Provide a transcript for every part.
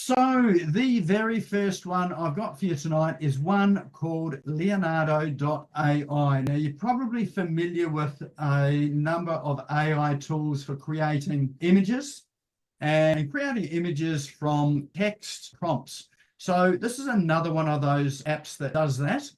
So the very first one I've got for you tonight is one called Leonardo.ai. Now, you're probably familiar with a number of AI tools for creating images and creating images from text prompts. So this is another one of those apps that does that.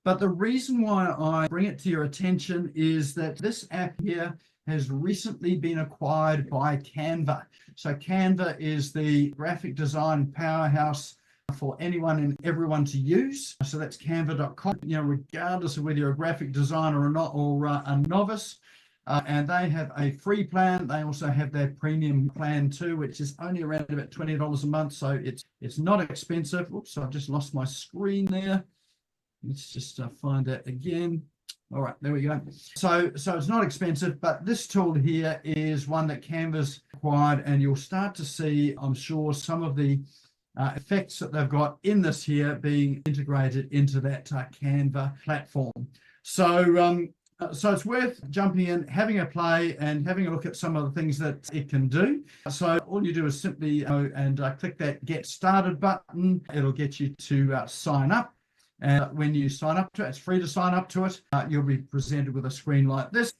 But the reason why I bring it to your attention is that this app here has recently been acquired by Canva. So Canva is the graphic design powerhouse for anyone and everyone to use. So that's canva.com, regardless of whether you're a graphic designer or not, or a novice. And they have a free plan. They also have their premium plan too, which is only around about $20 a month. So it's not expensive. Oops, I've just lost my screen there. Let's just find that again. All right, there we go. So it's not expensive, but this tool here is one that Canva's acquired, and you'll start to see, I'm sure, some of the effects that they've got in this here being integrated into that Canva platform. So it's worth jumping in, having a play, and having a look at some of the things that it can do. So all you do is simply go and click that Get Started button. It'll get you to sign up. And when you sign up to it, it's free to sign up to it. You'll be presented with a screen like this.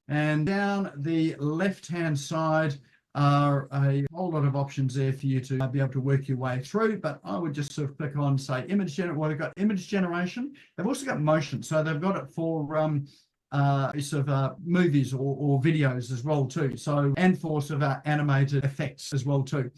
And down the left-hand side are a whole lot of options there for you to be able to work your way through. But I would just sort of click on, say, image generation. Well, they've got image generation. They've also got motion. So they've got it for movies or videos as well too. So, and for sort of animated effects as well too.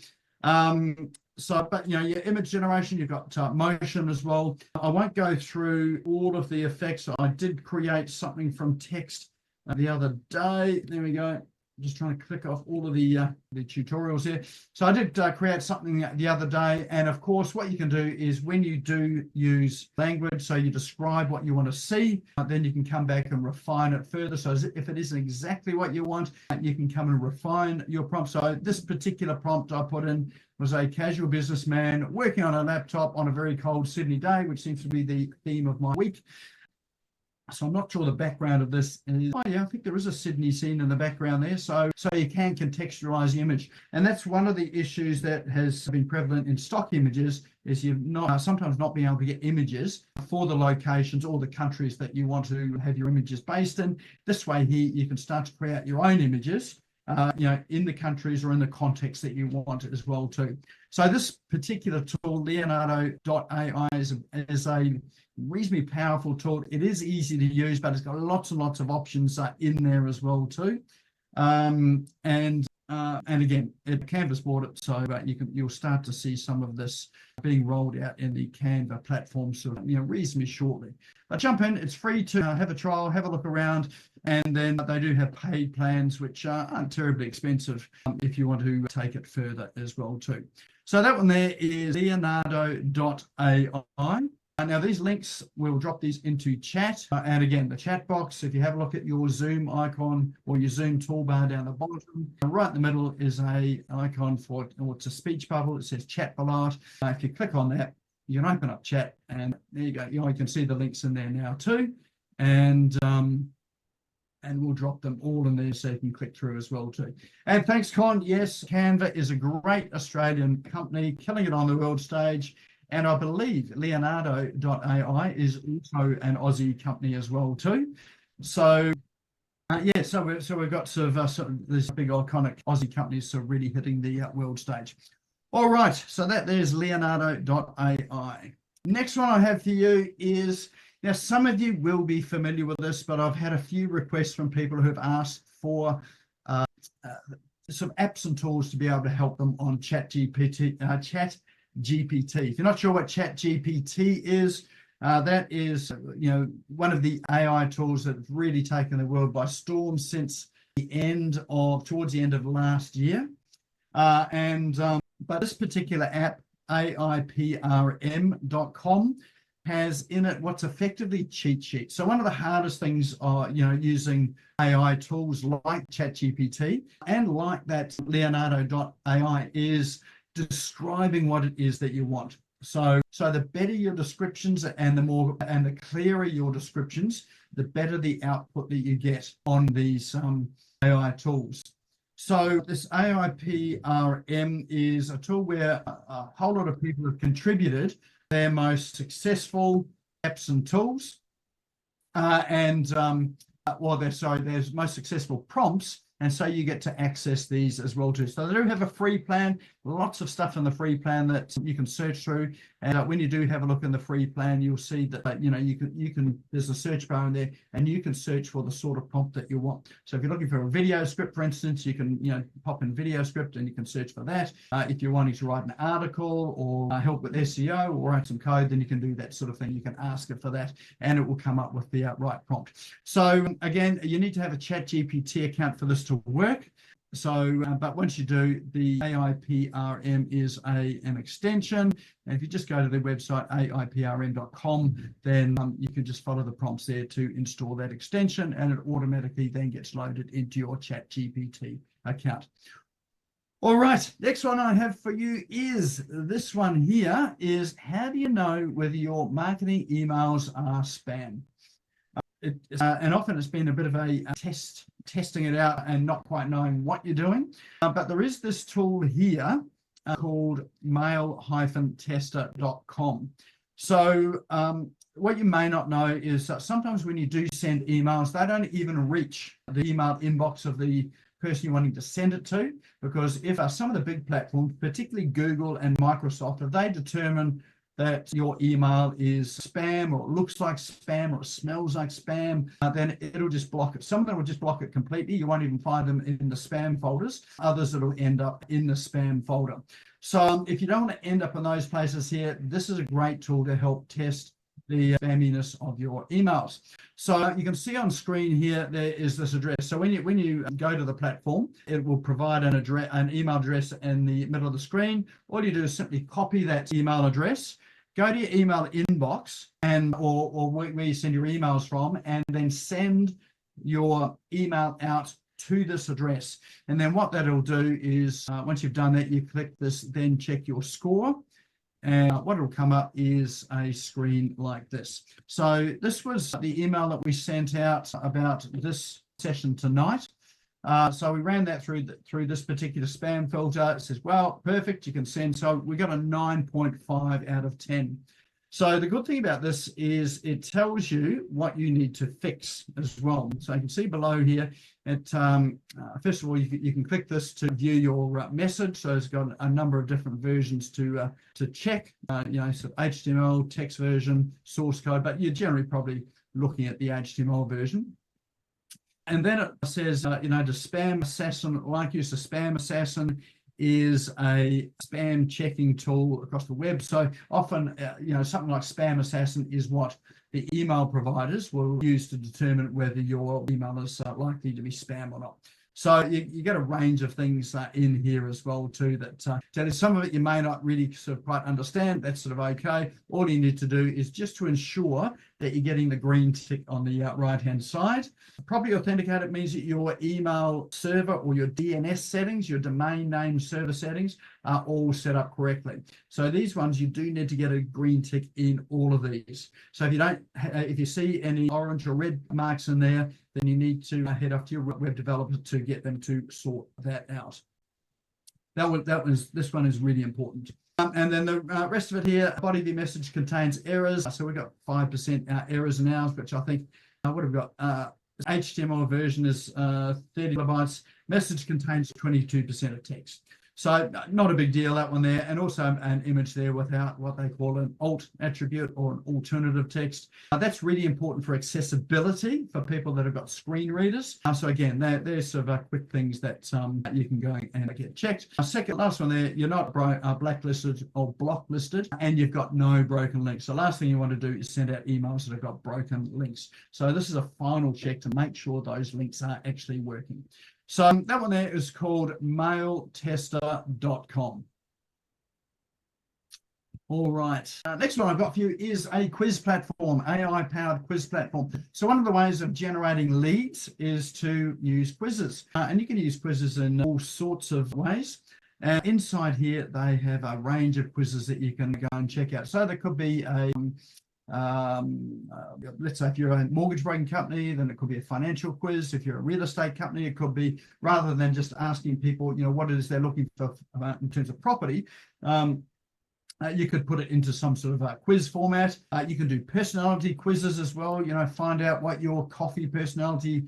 But your image generation, you've got motion as well. I won't go through all of the effects. I did create something from text the other day. There we go. Just trying to click off all of the tutorials here. So I did create something the other day. And of course, what you can do is when you do use language, so you describe what you want to see, then you can come back and refine it further. So if it isn't exactly what you want, you can come and refine your prompt. So this particular prompt I put in was a casual businessman working on a laptop on a very cold Sydney day, which seems to be the theme of my week. So I'm not sure the background of this is, I think there is a Sydney scene in the background there. So you can contextualize the image. And that's one of the issues that has been prevalent in stock images, is you've sometimes not being able to get images for the locations or the countries that you want to have your images based in. This way here, you can start to create your own images, in the countries or in the context that you want as well too. So this particular tool, Leonardo.ai, is a reasonably powerful tool. It is easy to use, but it's got lots and lots of options in there as well too. And again, Canva's bought it, so you'll start to see some of this being rolled out in the Canva platform, so reasonably shortly. But jump in; it's free to have a trial, have a look around, and then they do have paid plans, which aren't terribly expensive if you want to take it further as well too. So that one there is Leonardo.ai. Now, these links, we'll drop these into chat. And again, the chat box, if you have a look at your Zoom icon or your Zoom toolbar down the bottom, right in the middle is an icon for, or it's a speech bubble. It says chat below it. If you click on that, you can open up chat, and there you go. You can see the links in there now too. And we'll drop them all in there so you can click through as well too. And thanks, Con. Yes, Canva is a great Australian company, killing it on the world stage. And I believe Leonardo.ai is also an Aussie company as well too. So so we've got sort of these big iconic Aussie companies sort of really hitting the world stage. All right, so there's Leonardo.ai. Next one I have for you is, now some of you will be familiar with this, but I've had a few requests from people who have asked for some apps and tools to be able to help them on ChatGPT. If you're not sure what ChatGPT is, that is, one of the AI tools that have really taken the world by storm since towards the end of last year. But this particular app, AIPRM.com, has in it what's effectively cheat sheets. So one of the hardest things are, using AI tools like ChatGPT and like that Leonardo.ai is describing what it is that you want. So the better your descriptions and the clearer your descriptions, the better the output that you get on these AI tools. So this AIPRM is a tool where a whole lot of people have contributed their most successful apps and tools, their most successful prompts. And so you get to access these as well too. So they do have a free plan, lots of stuff in the free plan that you can search through. And when you do have a look in the free plan, you'll see that you can there's a search bar in there, and you can search for the sort of prompt that you want. So if you're looking for a video script, for instance, you can pop in video script and you can search for that. If you're wanting to write an article or help with SEO or write some code, then you can do that sort of thing. You can ask it for that, and it will come up with the right prompt. So again, you need to have a ChatGPT account for this to work. So, but once you do, the AIPRM is an extension. And if you just go to their website, aiprm.com, then you can just follow the prompts there to install that extension, and it automatically then gets loaded into your ChatGPT account. All right, next one I have for you is this one here is, how do you know whether your marketing emails are spam? And often it's been a bit of a testing it out and not quite knowing what you're doing. But there is this tool here called mail-tester.com. So what you may not know is that sometimes when you do send emails, they don't even reach the email inbox of the person you're wanting to send it to, because if some of the big platforms, particularly Google and Microsoft, if they determine that your email is spam, or it looks like spam, or it smells like spam, then it'll just block it. Some of them will just block it completely. You won't even find them in the spam folders. Others, it'll end up in the spam folder. So if you don't want to end up in those places here, this is a great tool to help test the spamminess of your emails. So you can see on screen here, there is this address. So when you go to the platform, it will provide an email address in the middle of the screen. All you do is simply copy that email address, go to your email inbox or where you send your emails from, and then send your email out to this address. And then what that'll do is once you've done that, you click this, then check your score. And what will come up is a screen like this. So this was the email that we sent out about this session tonight. So we ran that through this particular spam filter. It says, well, perfect, you can send. So we got a 9.5 out of 10. So the good thing about this is it tells you what you need to fix as well. So you can see below here, first of all, you can click this to view your message. So it's got a number of different versions to check, sort of HTML, text version, source code, but you're generally probably looking at the HTML version. And then it says, to Spam Assassin, like use a Spam Assassin is a spam checking tool across the web. So often, something like Spam Assassin is what the email providers will use to determine whether your email is likely to be spam or not. So you get a range of things in here as well too, that some of it you may not really sort of quite understand. That's sort of okay. All you need to do is just to ensure that you're getting the green tick on the right-hand side. Properly authenticated means that your email server or your DNS settings, your domain name server settings, are all set up correctly. So these ones, you do need to get a green tick in all of these. So if you see any orange or red marks in there, then you need to head off to your web developer to get them to sort that out. This one is really important. And then the rest of it here, body of the message contains errors. So we've got 5% errors in ours, which I think what have we got? HTML version is 30 kilobytes. Message contains 22% of text. So not a big deal, that one there. And also an image there without what they call an alt attribute or an alternative text. That's really important for accessibility for people that have got screen readers. So again, they're sort of quick things that you can go and get checked. Last one there, you're not blacklisted or blocklisted, and you've got no broken links. So last thing you want to do is send out emails that have got broken links. So this is a final check to make sure those links are actually working. So that one there is called mailtester.com. All right. Next one I've got for you is a quiz platform, AI-powered quiz platform. So one of the ways of generating leads is to use quizzes. And you can use quizzes in all sorts of ways. Inside here, they have a range of quizzes that you can go and check out. So there could be a Let's say if you're a mortgage broking company, then it could be a financial quiz. If you're a real estate company, it could be, rather than just asking people, what it is they're looking for in terms of property, you could put it into some sort of a quiz format. You can do personality quizzes as well, find out what your coffee personality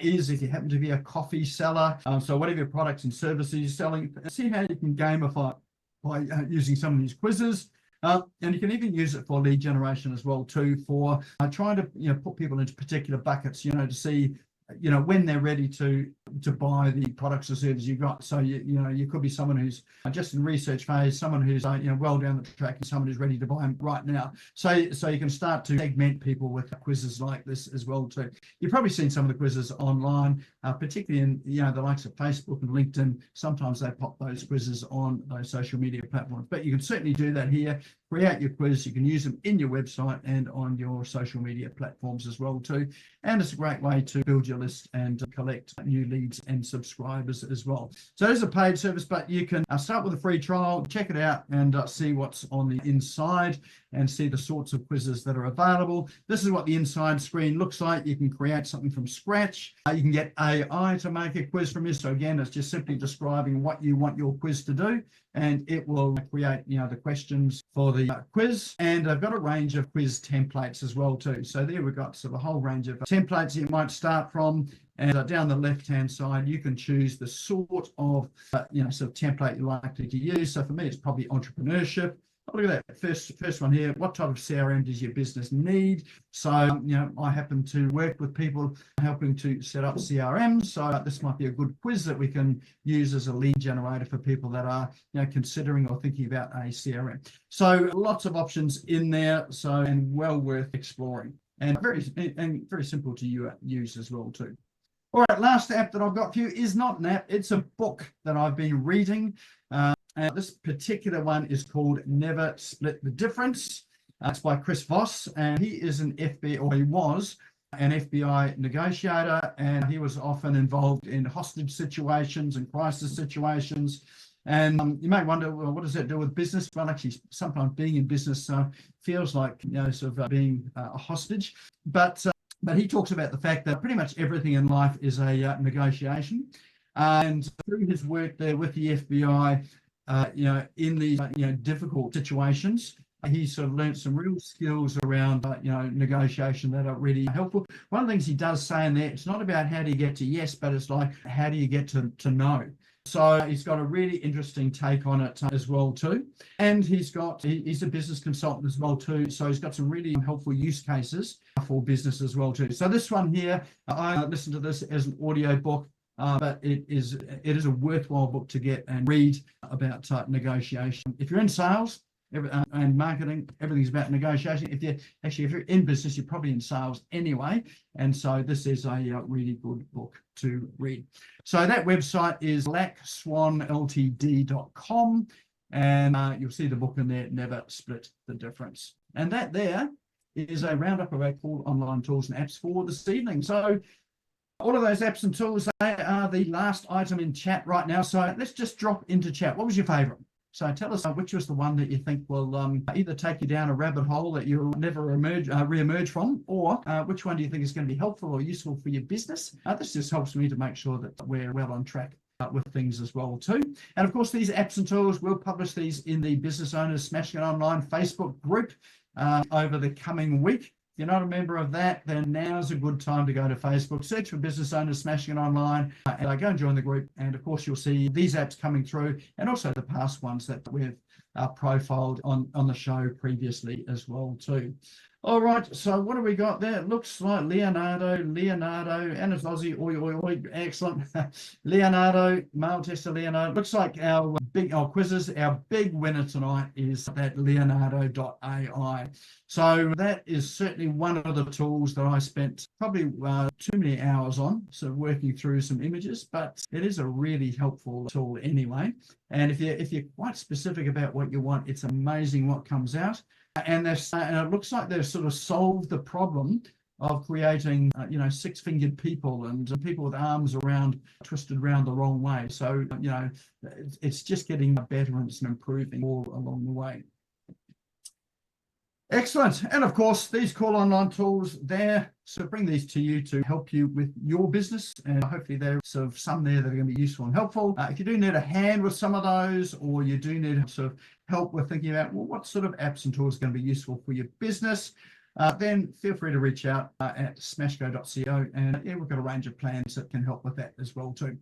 is, if you happen to be a coffee seller. So whatever your products and services you're selling, see how you can gamify by using some of these quizzes. And you can even use it for lead generation as well too, for trying to put people into particular buckets, to see when they're ready to buy the products or services you've got. So you could be someone who's just in research phase, someone who's well down the track, and someone who's ready to buy them right now. So you can start to segment people with quizzes like this as well too. You've probably seen some of the quizzes online, particularly in the likes of Facebook and LinkedIn. Sometimes they pop those quizzes on those social media platforms, but you can certainly do that here. Create your quiz. You can use them in your website and on your social media platforms as well too. And it's a great way to build your list and collect new leads and subscribers as well. So there's a paid service, but you can start with a free trial, check it out, and see what's on the inside and see the sorts of quizzes that are available. This is what the inside screen looks like. You can create something from scratch. You can get AI to make a quiz from you. So again, it's just simply describing what you want your quiz to do, and it will create the questions for the quiz. And I've got a range of quiz templates as well too. So there we've got sort of a whole range of templates you might start from. And down the left-hand side, you can choose the sort of sort of template you're likely to use. So for me, it's probably entrepreneurship. Oh, look at that first one here. What type of CRM does your business need? So I happen to work with people helping to set up CRM. So this might be a good quiz that we can use as a lead generator for people that are considering or thinking about a CRM. So lots of options in there. So, and well worth exploring, and very simple to use as well too. All right, last app that I've got for you is not an app. It's a book that I've been reading. And this particular one is called Never Split the Difference. It's by Chris Voss, and he is an FBI, or he was an FBI negotiator, and he was often involved in hostage situations and crisis situations. And you may wonder, well, what does that do with business? Well, actually, sometimes being in business feels like sort of being a hostage, but he talks about the fact that pretty much everything in life is a negotiation. And through his work there with the FBI, in these difficult situations, he sort of learned some real skills around negotiation that are really helpful. One of the things he does say in there, it's not about how do you get to yes, but it's like how do you get to no. So he's got a really interesting take on it as well too. And he's a business consultant as well too. So he's got some really helpful use cases for business as well too. So this one here, I listened to this as an audio book. But it is a worthwhile book to get and read about negotiation. If you're in sales and marketing, everything's about negotiation. If you're in business, you're probably in sales anyway. And so this is a really good book to read. So that website is blackswanltd.com, and you'll see the book in there, Never Split the Difference. And that there is a roundup of our cool online tools and apps for this evening. So all of those apps and tools, they are the last item in chat right now. So let's just drop into chat. What was your favorite? So tell us which was the one that you think will either take you down a rabbit hole that you'll never re-emerge from, or which one do you think is going to be helpful or useful for your business? This just helps me to make sure that we're well on track with things as well too. And of course, these apps and tools, we'll publish these in the Business Owners SmashGo Online Facebook group over the coming week. If you're not a member of that, then now's a good time to go to Facebook, search for Business Owners SmashGo Online, and go and join the group. And of course, you'll see these apps coming through, and also the past ones that we've profiled on the show previously as well too. All right, so what do we got there? It looks like Leonardo, and it's Aussie, oi, excellent. Leonardo, male tester Leonardo. Looks like our quizzes, our big winner tonight is that Leonardo.ai. So that is certainly one of the tools that I spent probably too many hours on, so working through some images, but it is a really helpful tool anyway. And if you're quite specific about what you want, it's amazing what comes out. And it looks like they've sort of solved the problem of creating, six-fingered people and people with arms twisted around the wrong way. So, it's just getting better and it's improving all along the way. Excellent. And of course, these call online tools, they're sort of bring these to you to help you with your business. And hopefully there's sort of some there that are going to be useful and helpful. If you do need a hand with some of those, or you do need sort of help with thinking about, well, what sort of apps and tools are going to be useful for your business, then feel free to reach out at smashgo.co. And yeah, we've got a range of plans that can help with that as well too.